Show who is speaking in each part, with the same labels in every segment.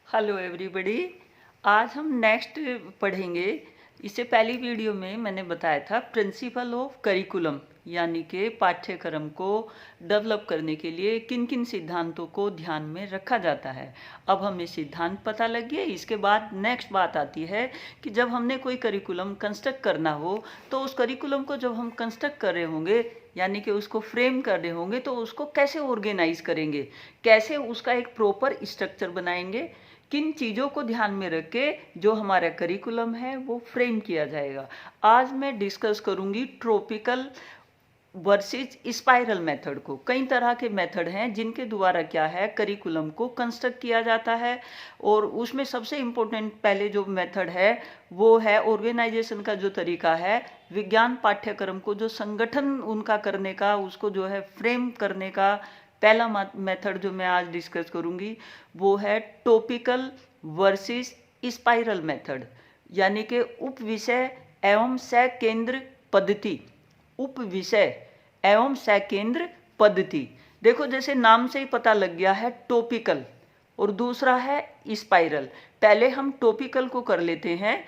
Speaker 1: Hello everybody. आज हम next पढ़ेंगे। इससे पहली वीडियो में मैंने बताया था प्रिंसिपल ऑफ करिकुलम, यानी कि पाठ्यक्रम को डेवलप करने के लिए किन किन सिद्धांतों को ध्यान में रखा जाता है। अब हमें सिद्धांत पता लग गए। इसके बाद नेक्स्ट बात आती है कि जब हमने कोई करिकुलम कंस्ट्रक्ट करना हो तो उस करिकुलम को जब हम कंस्ट्रक्ट कर रहे होंगे, यानी कि उसको फ्रेम कर रहे होंगे, तो उसको कैसे ऑर्गेनाइज करेंगे, कैसे उसका एक प्रॉपर स्ट्रक्चर बनाएंगे, किन चीज़ों को ध्यान में रख के जो हमारा करिकुलम है वो फ्रेम किया जाएगा। आज मैं डिस्कस करूंगी ट्रॉपिकल वर्सेस स्पाइरल मेथड को। कई तरह के मेथड हैं जिनके द्वारा क्या है करिकुलम को कंस्ट्रक्ट किया जाता है, और उसमें सबसे इम्पोर्टेंट पहले जो मेथड है वो है ऑर्गेनाइजेशन का जो तरीका है, विज्ञान पाठ्यक्रम को जो संगठन उनका करने का, उसको जो है फ्रेम करने का पहला मेथड जो मैं आज डिस्कस करूंगी वो है टॉपिकल वर्सेस स्पाइरल मेथड, यानी कि उप विषय एवं सकेंद्र पद्धति। उप विषय एवं सकेंद्र पद्धति। देखो, जैसे नाम से ही पता लग गया है टॉपिकल और दूसरा है स्पाइरल। पहले हम टॉपिकल को कर लेते हैं,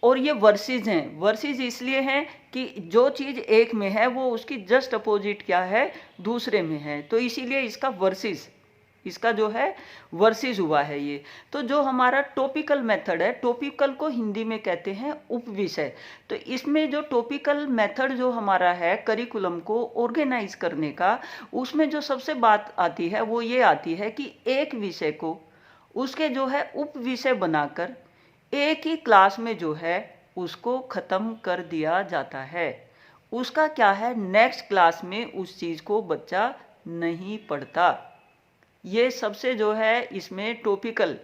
Speaker 1: और ये वर्सेस हैं। वर्सेस इसलिए हैं कि जो चीज़ एक में है वो उसकी जस्ट अपोजिट क्या है, दूसरे में है, तो इसीलिए इसका वर्सेस, इसका जो है वर्सेस हुआ है ये। तो जो हमारा टॉपिकल मेथड है, टॉपिकल को हिंदी में कहते हैं उपविषय। तो इसमें जो टॉपिकल मेथड जो हमारा है करिकुलम को ऑर्गेनाइज करने का, उसमें जो सबसे बात आती है वो ये आती है कि एक विषय को उसके जो है उप विषय बनाकर एक ही क्लास में जो है उसको ख़त्म कर दिया जाता है। उसका क्या है, नेक्स्ट क्लास में उस चीज़ को बच्चा नहीं पढ़ता। ये सबसे जो है इसमें टॉपिकल,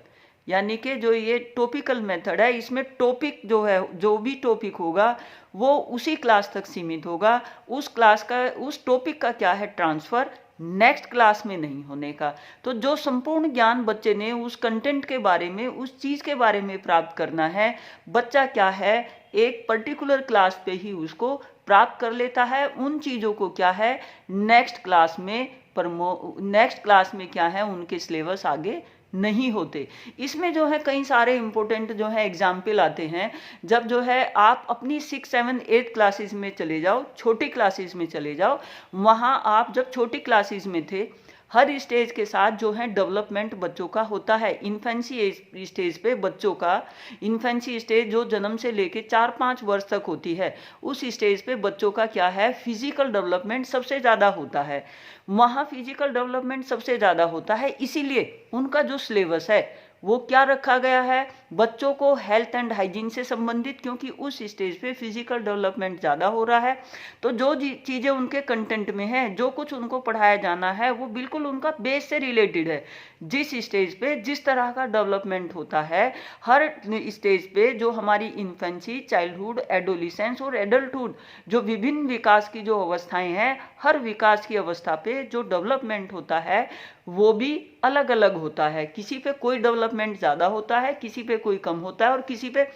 Speaker 1: यानी कि जो ये टॉपिकल मेथड है, इसमें टॉपिक जो है, जो भी टॉपिक होगा वो उसी क्लास तक सीमित होगा। उस क्लास का, उस टॉपिक का क्या है ट्रांसफ़र नेक्स्ट क्लास में नहीं होने का। तो जो संपूर्ण ज्ञान बच्चे ने उस कंटेंट के बारे में, उस चीज़ के बारे में प्राप्त करना है, बच्चा क्या है एक पर्टिकुलर क्लास पे ही उसको प्राप्त कर लेता है। उन चीज़ों को क्या है नेक्स्ट क्लास में नेक्स्ट क्लास में क्या है उनके सिलेबस आगे नहीं होते। इसमें जो है कई सारे इंपॉर्टेंट जो है एग्जाम्पल आते हैं। जब जो है आप अपनी 6, 7, 8 क्लासेस में चले जाओ, छोटी क्लासेस में चले जाओ, वहाँ आप जब छोटी क्लासेस में थे, हर स्टेज के साथ जो है डेवलपमेंट बच्चों का होता है। इन्फेंसी स्टेज पे बच्चों का, इन्फेंसी स्टेज जो जन्म से लेके 4-5 वर्ष तक होती है, उस स्टेज पे बच्चों का क्या है फिजिकल डेवलपमेंट सबसे ज़्यादा होता है। वहाँ फिजिकल डेवलपमेंट सबसे ज़्यादा होता है, इसीलिए उनका जो सिलेबस है वो क्या रखा गया है, बच्चों को हेल्थ एंड हाइजीन से संबंधित, क्योंकि उस स्टेज पे फिजिकल डेवलपमेंट ज़्यादा हो रहा है। तो जो चीज़ें उनके कंटेंट में है, जो कुछ उनको पढ़ाया जाना है, वो बिल्कुल उनका बेस से रिलेटेड है। जिस स्टेज पे जिस तरह का डेवलपमेंट होता है, हर स्टेज पे जो हमारी इन्फेंसी, चाइल्डहुड, एडोलिसेंस और एडल्टहुड, जो विभिन्न विकास की जो अवस्थाएं हैं, हर विकास की अवस्था पे जो डेवलपमेंट होता है वो भी अलग अलग होता है। किसी पे कोई डेवलपमेंट ज़्यादा होता है, किसी पे कोई कम होता है, और किसी पे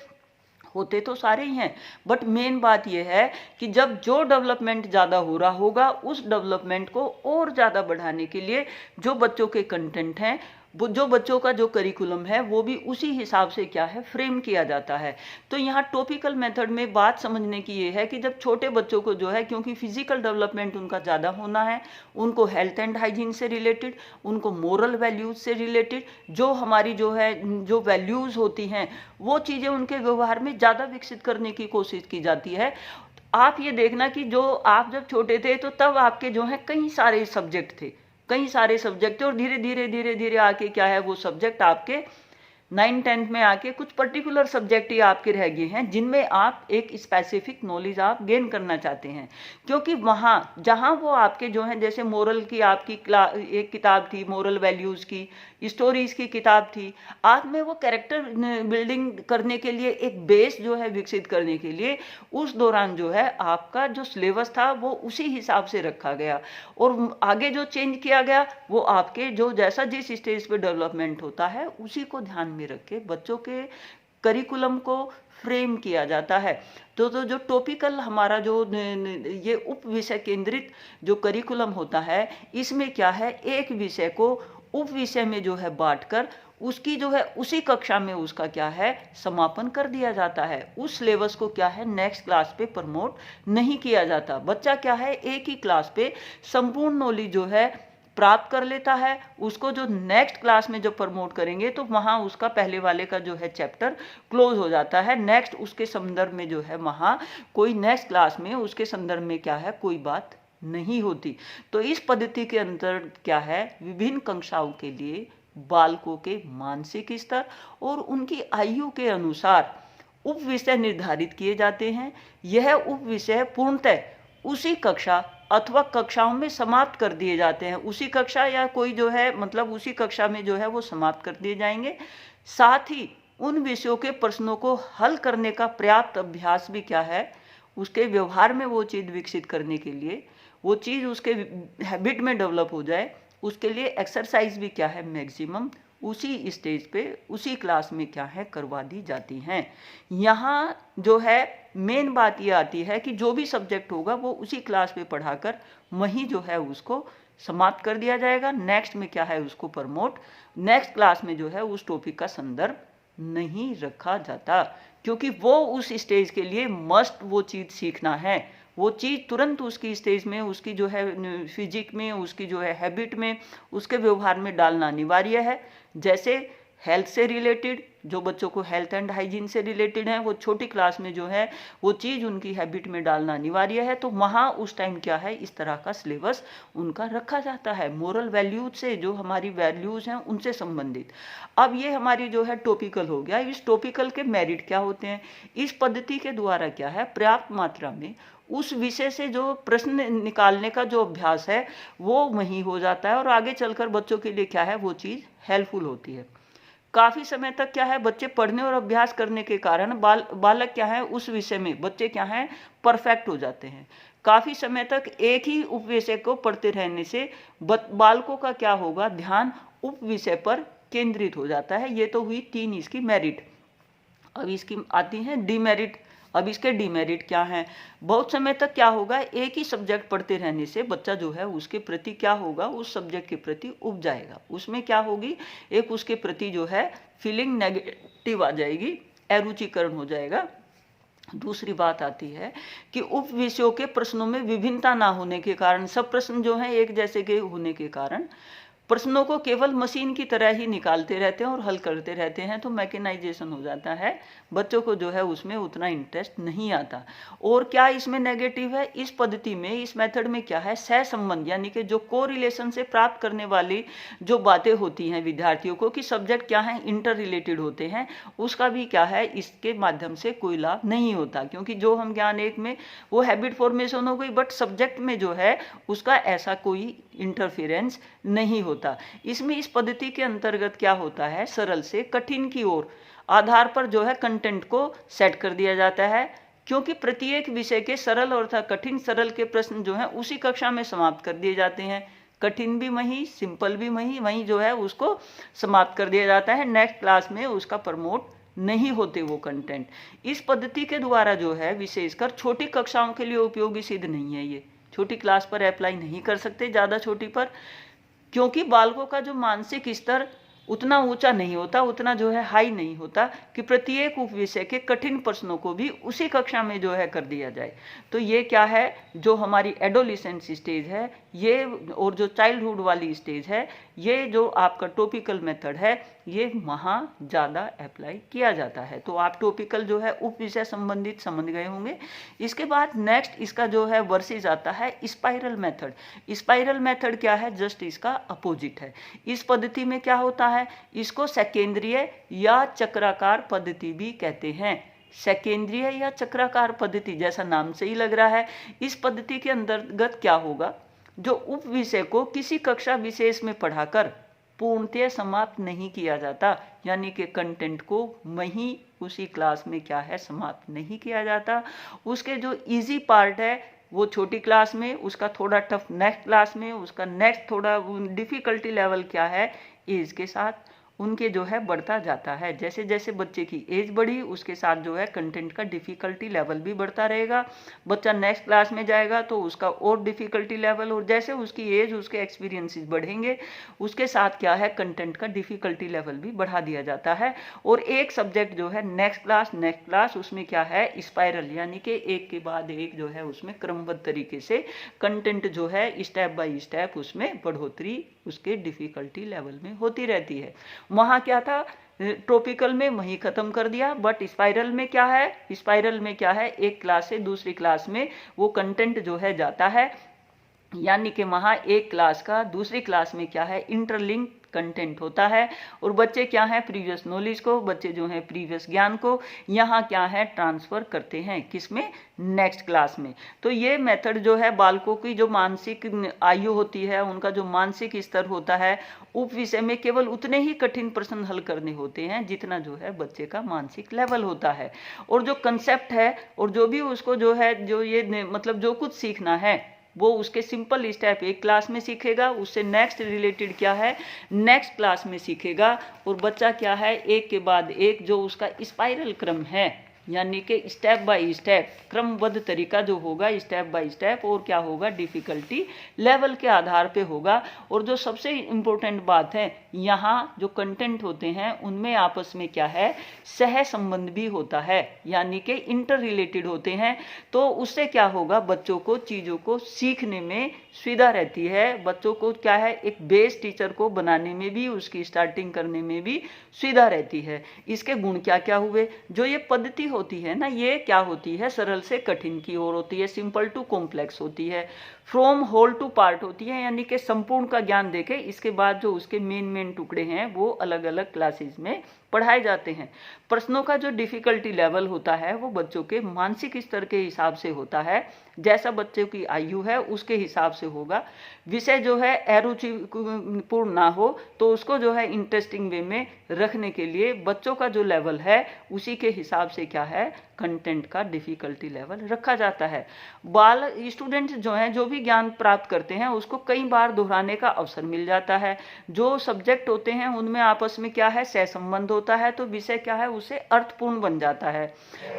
Speaker 1: होते तो सारे ही हैं। बट मेन बात यह है कि जब जो डेवलपमेंट ज़्यादा हो रहा होगा, उस डेवलपमेंट को और ज़्यादा बढ़ाने के लिए जो बच्चों के कंटेंट हैं, वो जो बच्चों का जो करिकुलम है वो भी उसी हिसाब से क्या है फ्रेम किया जाता है। तो यहाँ टॉपिकल मेथड में बात समझने की ये है कि जब छोटे बच्चों को जो है, क्योंकि फिजिकल डेवलपमेंट उनका ज़्यादा होना है, उनको हेल्थ एंड हाइजीन से रिलेटेड, उनको मोरल वैल्यूज़ से रिलेटेड, जो हमारी जो है जो वैल्यूज़ होती हैं वो चीज़ें उनके व्यवहार में ज़्यादा विकसित करने की कोशिश की जाती है। आप ये देखना कि जो आप जब छोटे थे तो तब आपके जो है कई सारे सब्जेक्ट थे, कई सारे सब्जेक्ट थे, और धीरे धीरे धीरे धीरे आके क्या है वो सब्जेक्ट आपके 9, 10 में आके कुछ पर्टिकुलर सब्जेक्ट ही आपके रह गए हैं जिनमें आप एक स्पेसिफिक नॉलेज आप गेन करना चाहते हैं। क्योंकि वहाँ जहाँ वो आपके जो है, जैसे मोरल की आपकी एक किताब थी, मोरल वैल्यूज़ की, स्टोरीज़ की किताब थी, आप में वो कैरेक्टर बिल्डिंग करने के लिए, एक बेस जो है विकसित करने के लिए, उस दौरान जो है आपका जो सिलेबस था वो उसी हिसाब से रखा गया, और आगे जो चेंज किया गया वो आपके जो जैसा जिस स्टेज पे डेवलपमेंट होता है उसी को ध्यान में रख के बच्चों के करिकुलम को फ्रेम किया जाता है। तो जो टॉपिकल हमारा जो ये उप विषय केंद्रित जो करिकुलम होता है, इसमें क्या है एक विषय को उप विषय में जो है बांटकर उसकी जो है उसी कक्षा में उसका क्या है समापन कर दिया जाता है। उस सिलेबस को क्या है नेक्स्ट क्लास पे प्रमोट नहीं किया जाता। बच्चा क्या है एक ही क्लास पे संपूर्ण नॉलेज जो है प्राप्त कर लेता है, उसको जो नेक्स्ट क्लास में जब प्रमोट करेंगे तो वहाँ उसका पहले वाले का जो है चैप्टर क्लोज हो जाता है। नेक्स्ट उसके संदर्भ में जो है वहाँ कोई नेक्स्ट क्लास में उसके संदर्भ में क्या है कोई बात नहीं होती। तो इस पद्धति के अंतर क्या है विभिन्न कक्षाओं के लिए बालकों के मानसिक स्तर और उनकी आयु के अनुसार उप विषय निर्धारित किए जाते हैं। यह उप विषय पूर्णतः उसी कक्षा अथवा कक्षाओं में समाप्त कर दिए जाते हैं। उसी कक्षा या कोई जो है मतलब उसी कक्षा में जो है वो समाप्त कर दिए जाएंगे। साथ ही उन विषयों के प्रश्नों को हल करने का पर्याप्त अभ्यास भी क्या है उसके व्यवहार में वो चीज़ विकसित करने के लिए, वो चीज़ उसके हैबिट में डेवलप हो जाए, उसके लिए एक्सरसाइज भी क्या है मैक्सिमम उसी स्टेज पे उसी क्लास में क्या है करवा दी जाती हैं। यहाँ जो है मेन बात ये आती है कि जो भी सब्जेक्ट होगा वो उसी क्लास पे पढ़ाकर वहीं जो है उसको समाप्त कर दिया जाएगा। नेक्स्ट में क्या है उसको प्रमोट नेक्स्ट क्लास में जो है उस टॉपिक का संदर्भ नहीं रखा जाता, क्योंकि वो उस स्टेज के लिए मस्ट वो चीज़ सीखना है। वो चीज़ तुरंत उसकी स्टेज में उसकी जो है फिजिक में उसकी जो है हैबिट में उसके व्यवहार में डालना अनिवार्य है। जैसे हेल्थ से रिलेटेड जो बच्चों को हेल्थ एंड हाइजीन से रिलेटेड है वो छोटी क्लास में जो है वो चीज़ उनकी हैबिट में डालना अनिवार्य है। तो वहाँ उस टाइम क्या है इस तरह का सिलेबस उनका रखा जाता है मोरल वैल्यूज से, जो हमारी वैल्यूज़ हैं उनसे संबंधित। अब ये हमारी जो है टॉपिकल हो गया। इस टॉपिकल के मेरिट क्या होते हैं, इस पद्धति के द्वारा क्या है पर्याप्त मात्रा में उस विषय से जो प्रश्न निकालने का जो अभ्यास है वो वहीं हो जाता है और आगे चलकर बच्चों के लिए क्या है वो चीज़ हेल्पफुल होती है। काफ़ी समय तक क्या है बच्चे पढ़ने और अभ्यास करने के कारण बालक क्या है उस विषय में बच्चे क्या हैं परफेक्ट हो जाते हैं। काफ़ी समय तक एक ही उप विषय को पढ़ते रहने से बालकों का क्या होगा ध्यान उप विषय पर केंद्रित हो जाता है। ये तो हुई 3 इसकी मेरिट। अब इसकी आती हैं डीमेरिट। अब इसके डीमेरिट क्या हैं, बहुत समय तक क्या होगा एक ही सब्जेक्ट पढ़ते रहने से बच्चा जो है उसके प्रति क्या होगा उस सब्जेक्ट के प्रति उब जाएगा। उसमें क्या होगी एक उसके प्रति जो है फीलिंग नेगेटिव आ जाएगी, अरुचिकरण हो जाएगा। दूसरी बात आती है कि उप विषयों के प्रश्नों में विभिन्नता ना होने के कारण सब प्रश्न जो हैं एक जैसे के होने के कारण प्रश्नों को केवल मशीन की तरह ही निकालते रहते हैं और हल करते रहते हैं, तो मैकेनाइजेशन हो जाता है, बच्चों को जो है उसमें उतना इंटरेस्ट नहीं आता। और क्या इसमें नेगेटिव है, इस पद्धति में इस मेथड में क्या है सह संबंध यानी कि जो कोरिलेशन से प्राप्त करने वाली जो बातें होती हैं विद्यार्थियों को कि सब्जेक्ट क्या है इंटर रिलेटेड होते हैं, उसका भी क्या है इसके माध्यम से कोई लाभ नहीं होता, क्योंकि जो हम ज्ञान एक में वो हैबिट फॉर्मेशन हो गई, बट सब्जेक्ट में जो है उसका ऐसा कोई इंटरफेरेंस नहीं होता। इसमें इस पद्धति के अंतर्गत क्या होता है सरल से कठिन की ओर आधार पर जो है कंटेंट को सेट कर दिया जाता है, क्योंकि प्रत्येक विषय के सरल और कठिन सरल के प्रश्न जो है उसी कक्षा में समाप्त कर दिए जाते हैं। कठिन भी वहीं सिंपल भी वहीं जो है उसको समाप्त कर दिया जाता है। नेक्स्ट क्लास में उसका प्रमोट नहीं होते वो कंटेंट। इस पद्धति के द्वारा जो है विशेषकर छोटी कक्षाओं के लिए उपयोगी सिद्ध नहीं है। ये छोटी क्लास पर अप्लाई नहीं कर सकते ज़्यादा छोटी पर, क्योंकि बालकों का जो मानसिक स्तर उतना ऊंचा नहीं होता, उतना जो है हाई नहीं होता कि प्रत्येक उप विषय के कठिन प्रश्नों को भी उसी कक्षा में जो है कर दिया जाए। तो ये क्या है जो हमारी एडोलिसेंस स्टेज है ये और जो चाइल्डहुड वाली स्टेज है, ये जो आपका टॉपिकल मेथड है ये वहाँ ज़्यादा अप्लाई किया जाता है। तो आप टॉपिकल जो है उप विषय संबंधित समझ गए होंगे। इसके बाद नेक्स्ट इसका जो है वर्सेस आता है स्पाइरल मेथड। स्पाइरल मेथड क्या है, जस्ट इसका अपोजिट है। इस पद्धति में क्या होता है, इसको सेकेंद्रीय या चक्राकार पद्धति भी कहते हैं। सेकेंद्रीय या चक्राकार पद्धति जैसा नाम से ही लग रहा है। इस पद्धति के अंतर्गत क्या होगा, जो उप विषय को किसी कक्षा विशेष में पढ़ाकर पूर्णतः समाप्त नहीं किया जाता, यानी कि कंटेंट को वहीं उसी क्लास में क्या है समाप्त नहीं किया जाता। उसके जो इजी पार्ट है वो छोटी क्लास में, उसका थोड़ा टफ नेक्स्ट क्लास में, उसका नेक्स्ट थोड़ा डिफिकल्टी लेवल क्या है एज के साथ, उनके जो है बढ़ता जाता है। जैसे जैसे बच्चे की एज बढ़ी उसके साथ जो है कंटेंट का डिफ़िकल्टी लेवल भी बढ़ता रहेगा। बच्चा नेक्स्ट क्लास में जाएगा तो उसका और डिफ़िकल्टी लेवल, और जैसे उसकी एज उसके एक्सपीरियंसेस बढ़ेंगे उसके साथ क्या है कंटेंट का डिफ़िकल्टी लेवल भी बढ़ा दिया जाता है। और एक सब्जेक्ट जो है नेक्स्ट क्लास उसमें क्या है स्पाइरल, यानी कि एक के बाद एक जो है उसमें क्रमबद्ध तरीके से कंटेंट जो है स्टेप बाय स्टेप उसमें बढ़ोतरी उसके डिफ़िकल्टी लेवल में होती रहती है। वहाँ क्या था ट्रॉपिकल में वहीं ख़त्म कर दिया, बट स्पाइरल में क्या है एक क्लास से दूसरी क्लास में वो कंटेंट जो है जाता है, यानी कि वहाँ एक क्लास का दूसरी क्लास में क्या है इंटरलिंक कंटेंट होता है। और बच्चे क्या है प्रीवियस नॉलेज को, बच्चे जो है प्रीवियस ज्ञान को यहाँ क्या है ट्रांसफ़र करते हैं किसमें, नेक्स्ट क्लास में। तो ये मेथड जो है बालकों की जो मानसिक आयु होती है, उनका जो मानसिक स्तर होता है, उप विषय में केवल उतने ही कठिन प्रश्न हल करने होते हैं जितना जो है बच्चे का मानसिक लेवल होता है। और जो कंसेप्ट है और जो भी उसको जो है जो ये मतलब जो कुछ सीखना है वो उसके सिंपल स्टेप एक क्लास में सीखेगा, उससे नेक्स्ट रिलेटेड क्या है नेक्स्ट क्लास में सीखेगा। और बच्चा क्या है एक के बाद एक जो उसका स्पाइरल क्रम है, यानी कि स्टेप बाय स्टेप क्रमबद्ध तरीका जो होगा स्टेप बाय स्टेप, और क्या होगा डिफ़िकल्टी लेवल के आधार पे होगा। और जो सबसे इम्पोर्टेंट बात है यहाँ जो कंटेंट होते हैं उनमें आपस में क्या है सह संबंध भी होता है, यानी कि इंटर रिलेटेड होते हैं। तो उससे क्या होगा बच्चों को चीज़ों को सीखने में सुविधा रहती है, बच्चों को क्या है एक बेस टीचर को बनाने में भी उसकी स्टार्टिंग करने में भी सुविधा रहती है। इसके गुण क्या क्या हुए, जो ये पद्धति होती है ना ये क्या होती है सरल से कठिन की ओर होती है, सिंपल टू कॉम्प्लेक्स होती है, फ्रॉम होल टू पार्ट होती है, यानी कि संपूर्ण का ज्ञान देके इसके बाद जो उसके मेन टुकड़े हैं वो अलग अलग क्लासेस में पढ़ाए जाते हैं। प्रश्नों का जो डिफ़िकल्टी लेवल होता है वो बच्चों के मानसिक स्तर के हिसाब से होता है, जैसा बच्चों की आयु है उसके हिसाब से होगा। विषय जो है अरुचिपूर्ण ना हो तो उसको जो है इंटरेस्टिंग वे में रखने के लिए बच्चों का जो लेवल है उसी के हिसाब से क्या है कंटेंट का डिफ़िकल्टी लेवल रखा जाता है। बाल स्टूडेंट्स जो हैं जो भी ज्ञान प्राप्त करते हैं उसको कई बार दोहराने का अवसर मिल जाता है। जो सब्जेक्ट होते हैं उनमें आपस में क्या है सहसंबंध होता है, तो विषय क्या है उससे अर्थपूर्ण बन जाता है।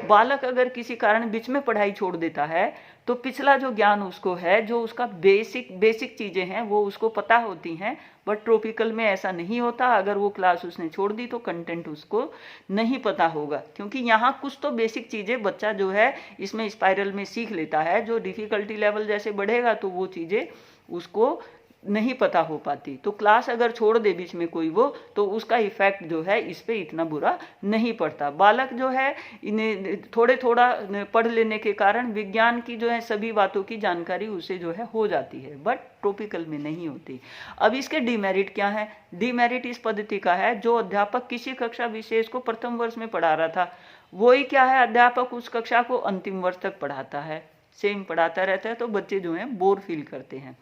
Speaker 1: बालक अगर किसी कारण बीच में पढ़ाई छोड़ देता है तो पिछला जो ज्ञान उसको है जो उसका बेसिक चीज़ें हैं वो उसको पता होती हैं, बट ट्रॉपिकल में ऐसा नहीं होता। अगर वो क्लास उसने छोड़ दी तो कंटेंट उसको नहीं पता होगा, क्योंकि यहाँ कुछ तो बेसिक चीज़ें बच्चा जो है इसमें स्पाइरल में सीख लेता है, जो डिफ़िकल्टी लेवल जैसे बढ़ेगा तो वो चीज़ें उसको नहीं पता हो पाती। तो क्लास अगर छोड़ दे बीच में कोई वो तो उसका इफेक्ट जो है इस पे इतना बुरा नहीं पड़ता। बालक जो है इन्हें थोड़ा पढ़ लेने के कारण विज्ञान की जो है सभी बातों की जानकारी उसे जो है हो जाती है, बट ट्रॉपिकल में नहीं होती। अब इसके डीमेरिट क्या है, डीमेरिट इस पद्धति का है जो अध्यापक किसी कक्षा विशेष को प्रथम वर्ष में पढ़ा रहा था वही क्या है अध्यापक उस कक्षा को अंतिम वर्ष तक पढ़ाता है, सेम पढ़ाता रहता है, तो बच्चे जो हैं बोर फील करते हैं।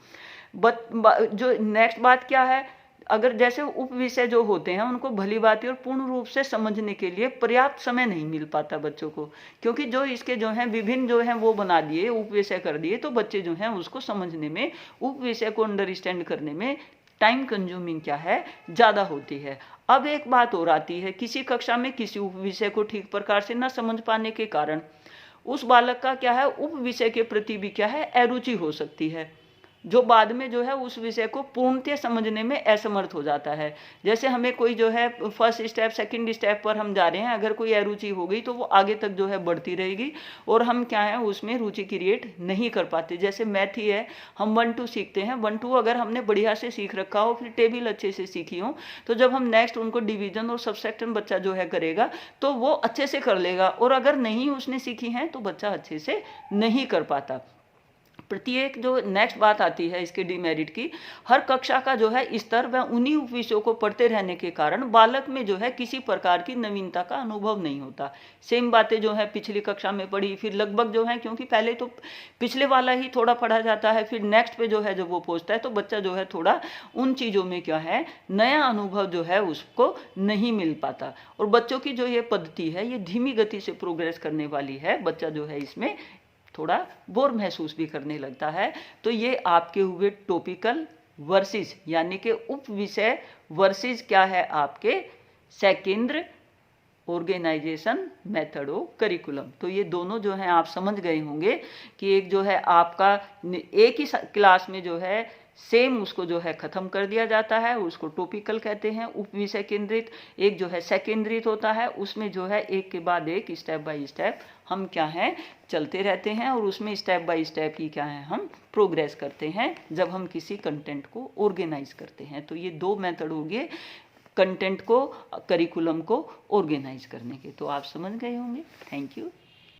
Speaker 1: जो नेक्स्ट बात क्या है, अगर जैसे उप विषय जो होते हैं उनको भली भांति और पूर्ण रूप से समझने के लिए पर्याप्त समय नहीं मिल पाता बच्चों को, क्योंकि जो इसके जो हैं विभिन्न जो हैं वो बना दिए उप विषय कर दिए, तो बच्चे जो हैं उसको समझने में उप विषय को अंडरस्टैंड करने में टाइम कंज्यूमिंग क्या है ज़्यादा होती है। अब एक बात और आती है, किसी कक्षा में किसी उप विषय को ठीक प्रकार से न समझ पाने के कारण उस बालक का क्या है उप विषय के प्रति भी क्या है अरुचि हो सकती है, जो बाद में जो है उस विषय को पूर्णतः समझने में असमर्थ हो जाता है। जैसे हमें कोई जो है फर्स्ट स्टेप सेकंड स्टेप पर हम जा रहे हैं, अगर कोई अरुचि हो गई तो वो आगे तक जो है बढ़ती रहेगी और हम क्या है उसमें रुचि क्रिएट नहीं कर पाते। जैसे मैथ ही है, हम 1 2 सीखते हैं, 1 2 अगर हमने बढ़िया से सीख रखा हो, फिर टेबल अच्छे से सीखी हो, तो जब हम नेक्स्ट उनको डिवीजन और सबसेक्शन बच्चा जो है करेगा तो वो अच्छे से कर लेगा, और अगर नहीं उसने सीखी हैं तो बच्चा अच्छे से नहीं कर पाता। प्रत्येक जो नेक्स्ट बात आती है इसके डिमेरिट की, हर कक्षा का जो है स्तर व उन्हीं विषयों को पढ़ते रहने के कारण बालक में जो है किसी प्रकार की नवीनता का अनुभव नहीं होता। सेम बातें जो है पिछली कक्षा में पढ़ी, फिर लगभग जो है, क्योंकि पहले तो पिछले वाला ही थोड़ा पढ़ा जाता है, फिर नेक्स्ट पे जो है जब वो पहुँचता है तो बच्चा जो है थोड़ा उन चीज़ों में क्या है नया अनुभव जो है उसको नहीं मिल पाता। और बच्चों की जो ये पद्धति है ये धीमी गति से प्रोग्रेस करने वाली है, बच्चा जो है इसमें थोड़ा बोर महसूस भी करने लगता है। तो ये आपके हुए टॉपिकल वर्सेस यानी कि उप विषय वर्सेस क्या है आपके सकेंद्र ऑर्गेनाइजेशन मेथड ऑफ करिकुलम। तो ये दोनों जो हैं आप समझ गए होंगे कि एक जो है आपका एक ही क्लास में जो है सेम उसको जो है खत्म कर दिया जाता है, उसको टॉपिकल कहते हैं, उप विषय केंद्रित। एक जो है सेकेंद्रित होता है, उसमें जो है एक के बाद एक स्टेप बाय स्टेप हम क्या हैं चलते रहते हैं, और उसमें स्टेप बाय स्टेप ही क्या है हम प्रोग्रेस करते हैं जब हम किसी कंटेंट को ऑर्गेनाइज करते हैं। तो ये दो मेथड हो गए कंटेंट को, करिकुलम को ऑर्गेनाइज करने के। तो आप समझ गए होंगे। Thank you.